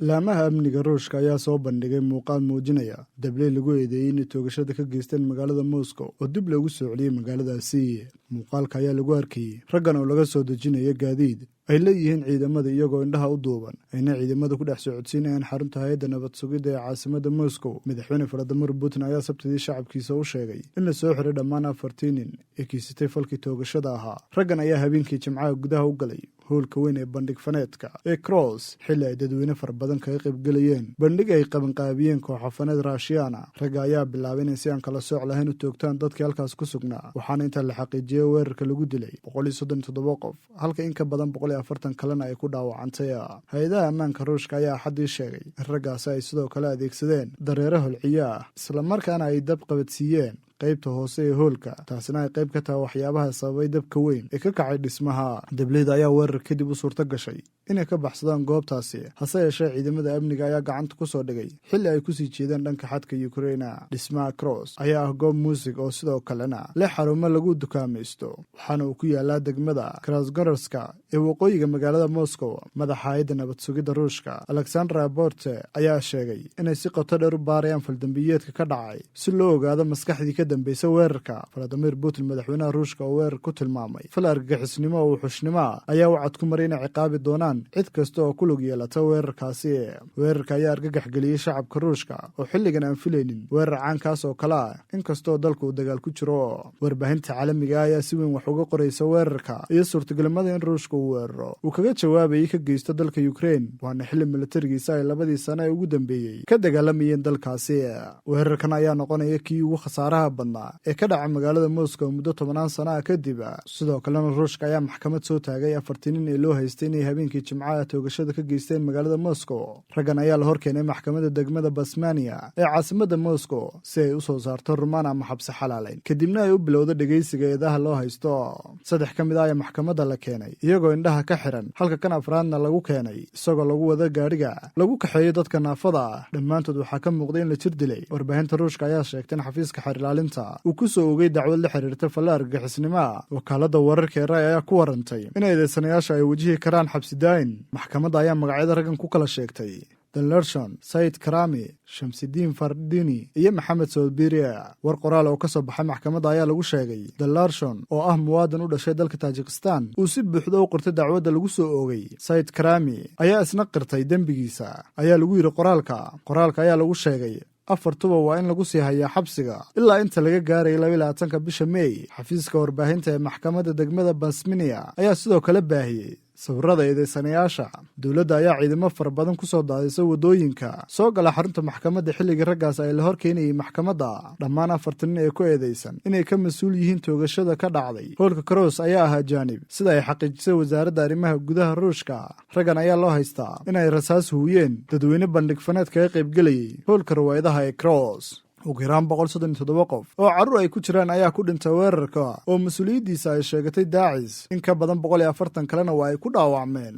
laamaha amniga ruushka ayaa soo bandhigay muuqaal muujinaya dabley lagu eedeeyey inay toogashada ka geysteen magaalada moscow oo dib loogu soo celiyey magaaladaasi. muuqaalka ayaa lagu arkayey raggan oo laga soo dejinayo gaadiid ay leeyihiin ciidamada iyagoo indhaha u duuban ayna ciidamada ku dhex socodsiinayaan xarunta hay-adda nabad sugidda ee caasimada moscow. madaxweyne valadimir putin ayaa sabtidii shacabkiisa u sheegay in la soo xiray dhammaan 4 nin ee kiisatay falkii toogashada ahaa. raggan ayaa habeenkii jimcaha gudaha u galay howlka weyn ee bandhig faneedka ee cross xilli ay dadweyne fara badan kaga qaybgelayeen bandhig ay qabanqaabiyeen kooxa faneed raashiyaana. ragga ayaa bilaabay inay si aan kala sooc lahayn u toogtaan dadkii halkaas ku sugnaa, waxaana inta la xaqiijiyey weerarka lagu dilay 137 qof halka in ka badan 140 kalena ay ku dhaawacantay. hay-adaha ammaanka ruushka ayaa xaddii sheegay in raggaasi ay sidoo kale adeegsadeen dareero holciyo ah islamarkaana ay dab qabadsiiyeen qaybta hoose ee hoolka, taasina ay qayb ka tahay waxyaabaha sababay dabka weyn ee ka kacay dhismaha. dableyda ayaa weerar kadib u suurto gashay inay ka baxsadaan goobtaasi, hase yeeshee ciidamada amniga ayaa gacanta ku soo dhigay xilli ay kusii jeedeen dhanka xadka Ukraine. dhismaha cross ayaa ah goob muusig oo sidoo kalena leh xarumo lagu dukaamaysto, waxaana uu ku yaalaa degmada Krasnodarska ee waqooyiga magaalada Moscow. madaxa hay'adda nabad sugidda ruushka Alexandra Borte ayaa sheegay inay si qoto dheer u baarayaan faldambiyeedka ka dhacay si loo ogaado maskaxdii ka dambaysa weerarka. valadimir putin, madaxweynaha ruushka oo weerar ku tilmaamay fal argagixisnimo oo wuxuushnimo ayaa wacad ku maray inay ciqaabi doonaan cid kasta oo ku lug yeelata weerarkaasi. weerarka ayaa argagax geliyey shacabka ruushka oo xilligan aan filaynin weerar caankaas oo kale ah, inkastoo dalka uu dagaal ku jiro. warbaahinta caalamiga ayaa si weyn wax uga qoraysa weerarka iyo suurtagelimada in ruushka uu weeraro uu kaga jawaabayay ka geysto dalka Ukraine, waana xilli milatarigiisa ay 2 sano ee ugu dambeeyey ka dagaalamayeen dalkaasi. weerarkan ayaa noqonaya kii ugu khasaaraha badnaa ee ka dhaca magaalada Moscow muddo 10 sano ah kadib. sidoo kalena ruushka ayaa maxkamad soo taagay 4 nin ee loo haystay inay habeenkii jimcaha toogashada ka geysteen magaalada Moscow. raggan ayaa la horkeenay maxkamadda degmada Basmania ee caasimada Moscow si ay u soo saarto rumaan ama xabsi xalaalayn, kadibna ay u bilowdo dhegeysiga eedaha loo haysto. 3 ka mid ah ayaa maxkamadda la keenay iyagoo indhaha ka xiran, halka kan afraadna lagu keenay isagoo lagu wada gaadhiga lagu kaxeeyo dadka naafada ah. dhammaantood waxaa ka muuqday in la jir dilay. warbaahinta ruushka ayaa sheegtay in xafiiska xerilaalinta uu ku soo ogay dacwad la xiriirta falla argagixisnimo. wakaaladda wararka ee ray ayaa ku warantay in eedeysanayaasha ay wajihi karaan xabsi daayin. maxkamadda ayaa magacyada raggan ku kala sheegtay Dalershon, Said Karami, Shamsiddin Fardini iyo Maxamed Soodbiria. war qoraal oo ka soo baxay maxkamadda ayaa lagu sheegay Dalershon oo ah muwaadin u dhashay dalka Tajikistan uu si buuxda u qirtay dacwadda lagu soo oogay. Said Karami ayaa isna qirtay dembigiisa, ayaa lagu yiri qoraalka ayaa lagu sheegay 4 waa in lagu sii hayaa xabsiga ilaa inta laga gaaray 22 bisha May. xafiiska warbaahinta ee maxkamadda degmada Basmania ayaa sidoo kale baahiyey sawirada eedeysanayaasha. dowladda ayaa ciidamo fara badan ku soo daadisay wadooyinka soo gala xarunta maxkamadda xilligii raggaas ay la horkeenayay maxkamadda. dhammaan 4 nin ee ku eedeysan inay ka mas-uul yihiin toogashada ka dhacday hoolka cross ayaa ahaa jaanib, sida ay xaqiijisay wasaaradda arrimaha gudaha ruushka. raggan ayaa loo haystaa inay rasaas huuyeen dadweyne bandhig faneed kaga qaybgelayay hoolka riwaayadaha ee cross. ugu yaraan 137 qof oo carruur ay ku jiraan ayaa ku dhintay weerarka oo mas-uuliyaddiisa ay sheegatay daacis. in ka badan 140 kalena waa ay ku dhaawacmeen.